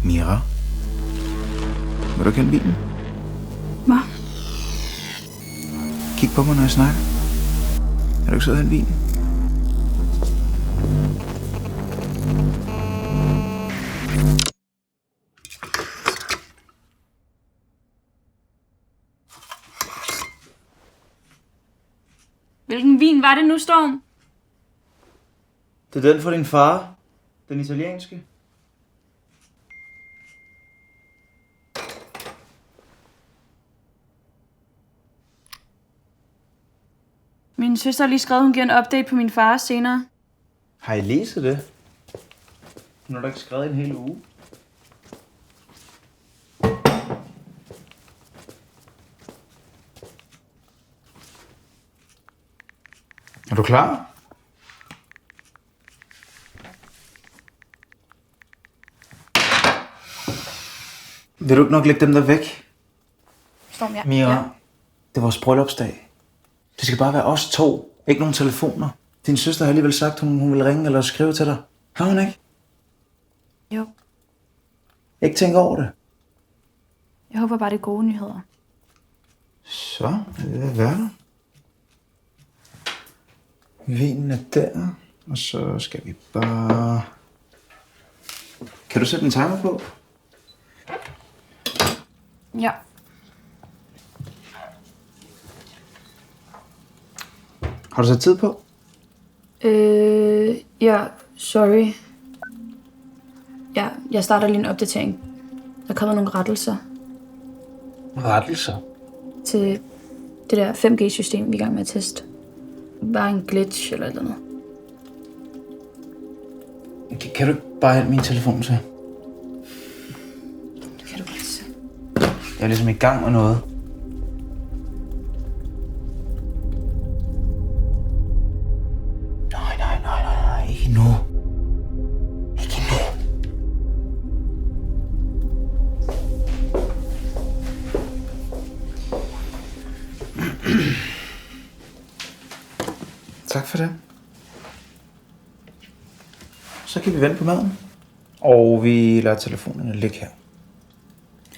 Mira? Vil du kende vinen? Hvad? Kig på mig, når jeg snakker. Er du ikke sød af en vin? Hvilken vin var det nu, Storm? Det er den for din far. Den italienske. Min søster har lige skrevet, hun giver en update på min far senere. Har I læst det? Hun har da ikke skrevet en hel uge. Er du klar? Vil du ikke nok lægge dem der væk? Storm, ja. Mira, Ja. det er vores bryllupsdag. Det skal bare være os to. Ikke nogen telefoner. Din søster har alligevel sagt, hun vil ringe eller skrive til dig. Har hun ikke? Jo. Ikke tænke over det. Jeg håber bare, det er gode nyheder. Så, hvad er det? Vinen er der, og så skal vi bare... Kan du sætte en timer på? Ja. Har du sat tid på? Ja, sorry. Ja, jeg starter lige en opdatering. Der kommer nogle rettelser Rettelser? til det der 5G-system, vi er i gang med at teste. Bare en glitch eller et eller andet. Kan du ikke bare hente min telefon til? Det kan du godt se. Jeg er ligesom i gang med noget. Nej, ikke nu. Ikke nu. Tak for det. Så kan vi vente på maden. Og vi lader telefonerne ligge her.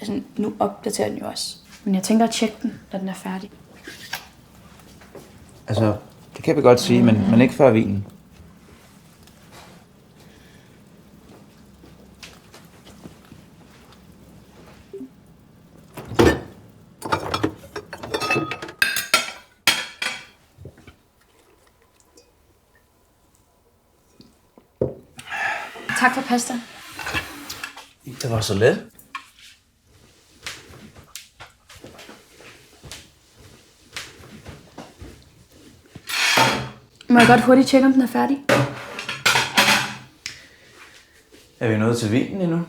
Altså, nu opdaterer den jo også. Men jeg tænker at tjekke den, når den er færdig. Altså, det kan vi godt sige, men ikke før vinen. Tak for pasta. Det var så let. Må jeg godt hurtigt tjekke, om den er færdig? Er vi nået til vinen endnu?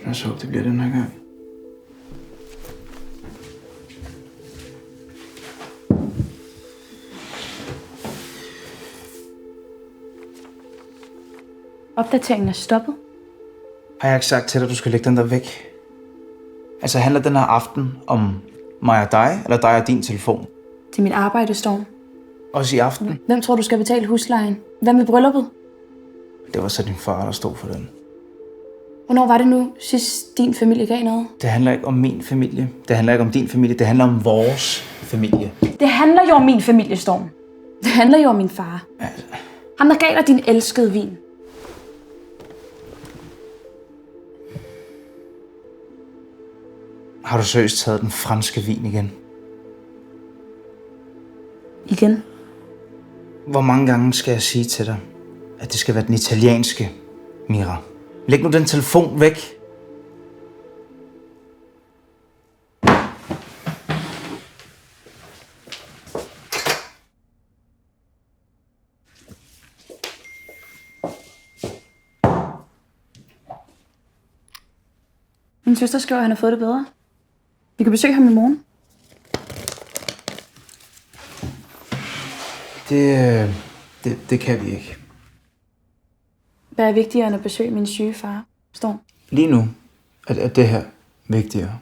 Lad os håbe, det bliver den her gang. Opdateringen er stoppet. Har jeg ikke sagt til dig, at du skal lægge den der væk? Altså, handler den her aften om mig og dig, eller dig og din telefon? Det er mit arbejde, Storm. Også i aften? Hvem tror du skal betale huslejen? Hvad med brylluppet? Det var så din far, der stod for den. Hvornår var det nu, sidst din familie gav noget? Det handler ikke om min familie. Det handler ikke om din familie. Det handler om vores familie. Det handler jo om min familie, Storm. Det handler jo om min far. Altså. Ham, der gav dig din elskede vin. Har du seriøst taget den franske vin igen? Igen? Hvor mange gange skal jeg sige til dig, at det skal være den italienske, Mira? Læg nu den telefon væk. Min søster skriver, at han har fået det bedre. Vi kan besøge ham i morgen. Det kan vi ikke. Hvad er vigtigere end at besøge min syge far, Storm? Lige nu er det her vigtigere.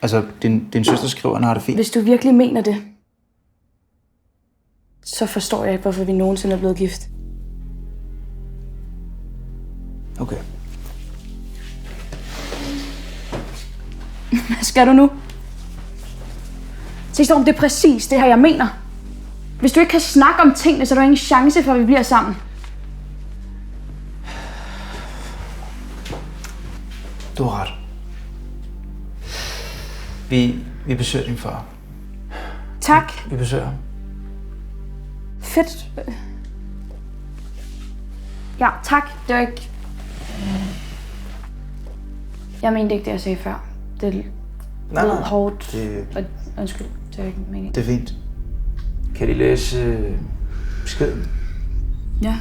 Altså, din søster skriver, at han har det fint. Hvis du virkelig mener det, så forstår jeg ikke, hvorfor vi nogensinde er blevet gift. Okay. Hvad skal du nu? Se, Storm, det er præcis det her, jeg mener. Hvis du ikke kan snakke om tingene, så er der ingen chance for, at vi bliver sammen. Du har ret. Vi besøger din far. Tak. Vi besøger ham. Fedt. Ja, tak. Det var ikke... Jeg mente ikke det, jeg sagde før. Det lød hårdt. Undskyld, det var ikke meningen. Det er fint. Kan de læse beskeden? Ja.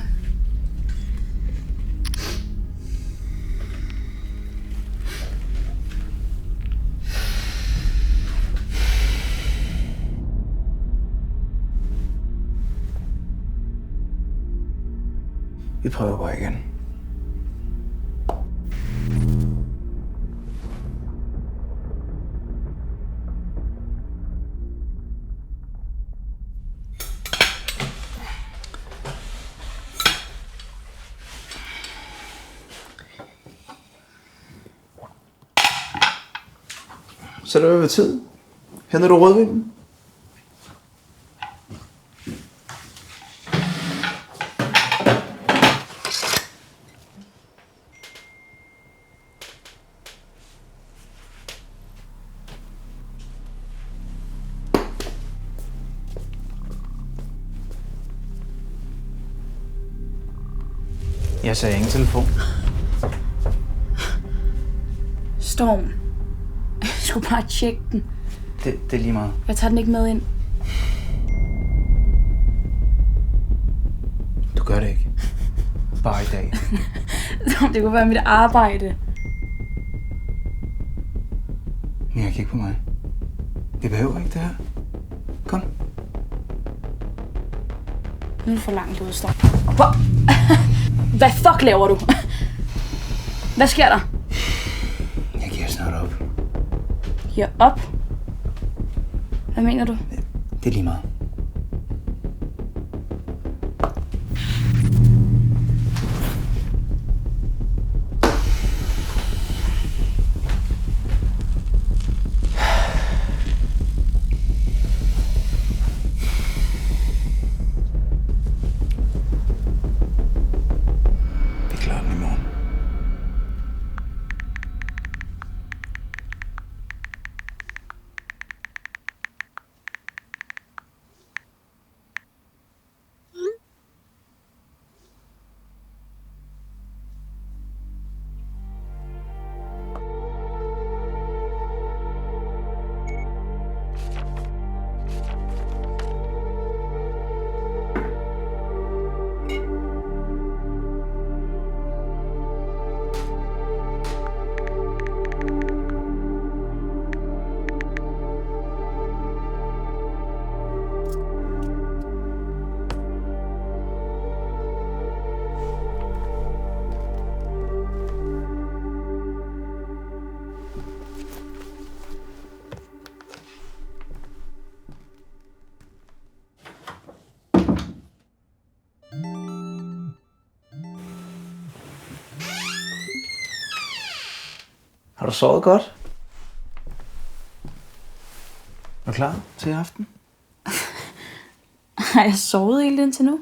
Vi prøver bare igen. Så er det ved tid. Henter du rødvinen? Jeg sagde ingen telefon. Storm. Jeg skulle bare tjekke den. Det er lige meget. Jeg tager den ikke med ind. Du gør det ikke. Bare i dag. Det kunne være mit arbejde. Mia, kig på mig. Vi behøver ikke det her. Kom. Nu er det for langt ud, Storm. Hvad fuck laver du? Hvad sker der? Jeg giver snart op. Giver op? Hvad mener du? Det er lige meget. Vi klarer den i morgen. Har du sovet godt? Er du klar til i aften? Har jeg sovet helt indtil nu?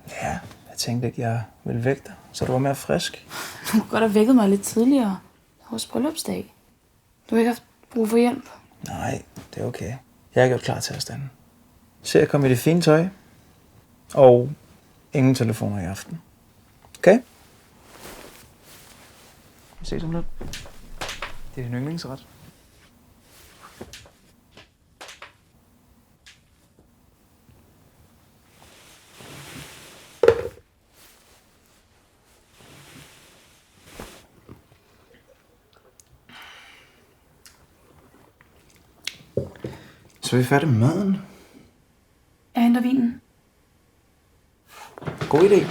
Ja, jeg tænkte ikke, jeg ville vække dig, så du var mere frisk. Du kunne godt have vækket mig lidt tidligere. Det var vores bryllupsdag. Du har ikke haft brug for hjælp. Nej, det er okay. Jeg er gjort klar til at stande. Se at komme i det fine tøj. Og ingen telefoner i aften. Okay? Vi ses om lidt. Det er din yndlingsret. Så er vi færdige med maden. Jeg henter vinen. God idé.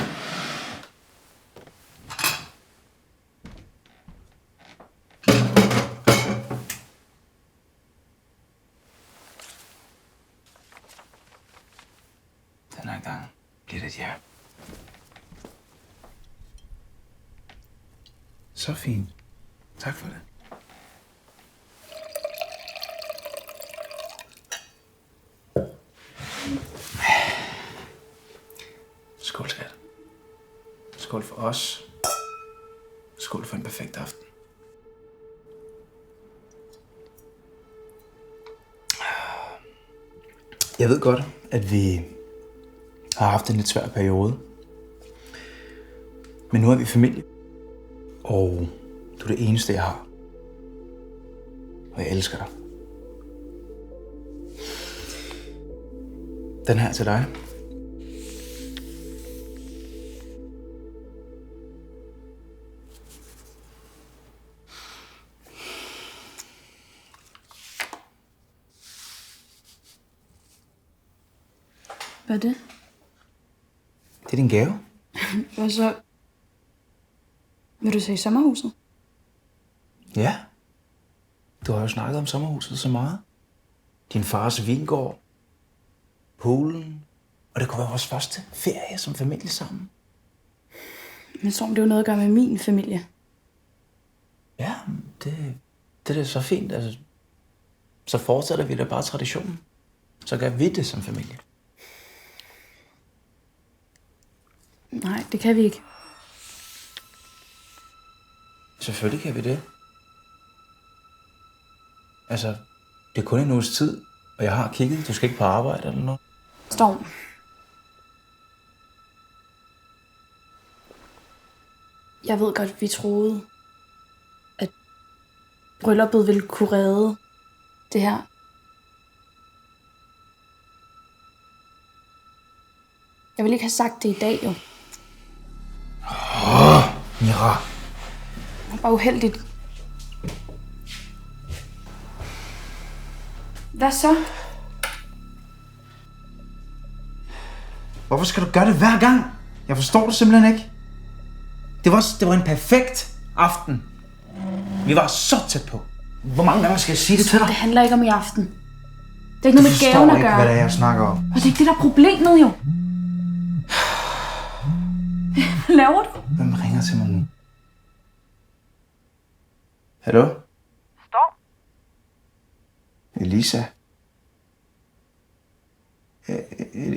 dejligt, ja. Så fint. Tak for det. Skål, skat. Skål for os. Skål for en perfekt aften. Jeg ved godt, at vi har haft en lidt svær periode. Men nu er vi familie. Og du er det eneste, jeg har. Og jeg elsker dig. Den her til dig. Hvad er det? Det er din gave. Hvad så? Vil du se i sommerhuset? Ja. Du har jo snakket om sommerhuset så meget. Din fars vingård. Poolen. Og det kunne være vores første ferie som familie sammen. Men Storm, det er jo noget at gøre med min familie. Ja, det er da så fint. Altså, så fortsætter vi da bare traditionen. Så gør vi det som familie. Nej, det kan vi ikke. Selvfølgelig kan vi det. Altså, det er kun en uges tid, og jeg har kigget. Du skal ikke på arbejde eller noget. Storm. Jeg ved godt, vi troede, at brylluppet ville kunne redde det her. Jeg ville ikke have sagt det i dag, jo. Mira. Det var bare uheldigt. Hvad så? Hvorfor skal du gøre det hver gang? Jeg forstår det simpelthen ikke. Det var en perfekt aften. Vi var så tæt på. Hvor mange gange skal jeg sige det til dig? Det handler ikke om i aften. Det er ikke noget med gaven at gøre. Hvad det er, jeg snakker om. Og det er ikke det, der er problemet, jo. Hvad laver du? Hvem ringer til mig nu? Hallo? Storm? Elisa?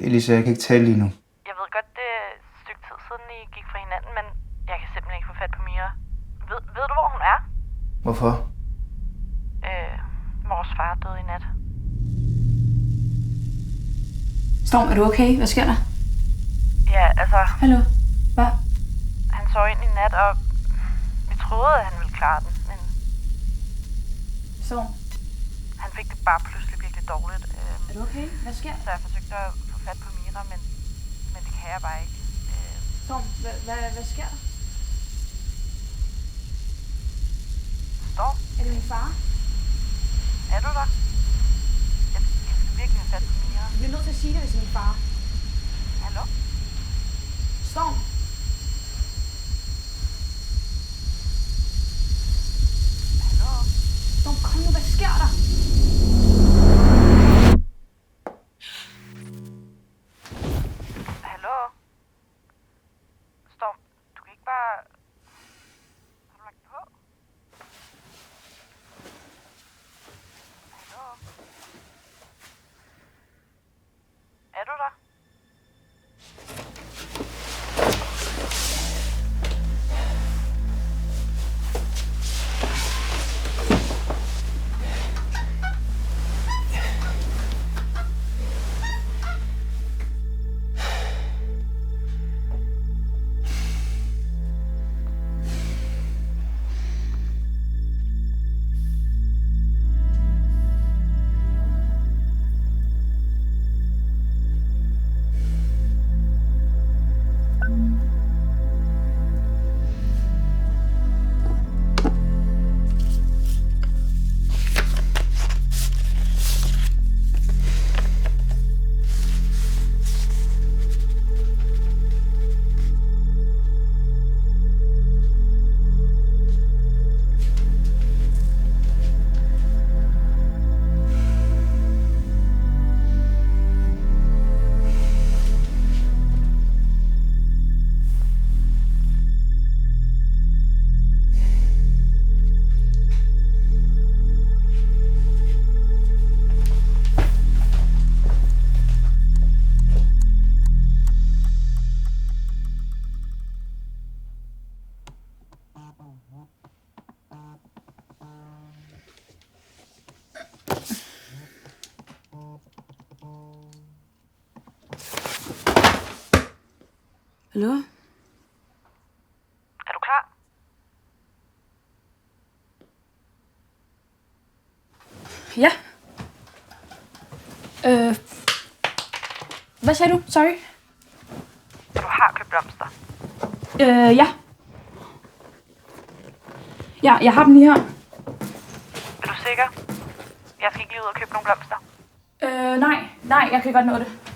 Elisa, jeg kan ikke tale lige nu. Jeg ved godt, det er et stykke tid siden, I gik fra hinanden, men jeg kan simpelthen ikke få fat på Mira. Ved du, hvor hun er? Hvorfor? Vores far døde i nat. Storm, er du okay? Hvad sker der? Ja, altså, Hallo? Hvad? han sov ind i nat, og vi troede, at han ville klare den, men Storm, han fik det bare pludselig virkelig dårligt. er du okay? Hvad sker Så jeg forsøgte at få fat på Mira, men det kan jeg bare ikke. Storm, hvad sker der? Storm, Er det min far? er du der? Jeg skal virkelig have fat på Mira. Vi er nødt til at sige det, hvis det er min far. Hallo? Storm! Hallo? Storm, kom nu, hvad sker der? Hallo? Storm, du kan ikke bare... Har du lagt på? Hallo? Er du der? Hallo? Er du klar? Ja. Hvad sagde du? Sorry. Du har købt blomster. Ja. Ja, jeg har dem lige her. Er du sikker? Jeg skal ikke lige ud og købe nogle blomster. Nej, jeg kan godt nå det.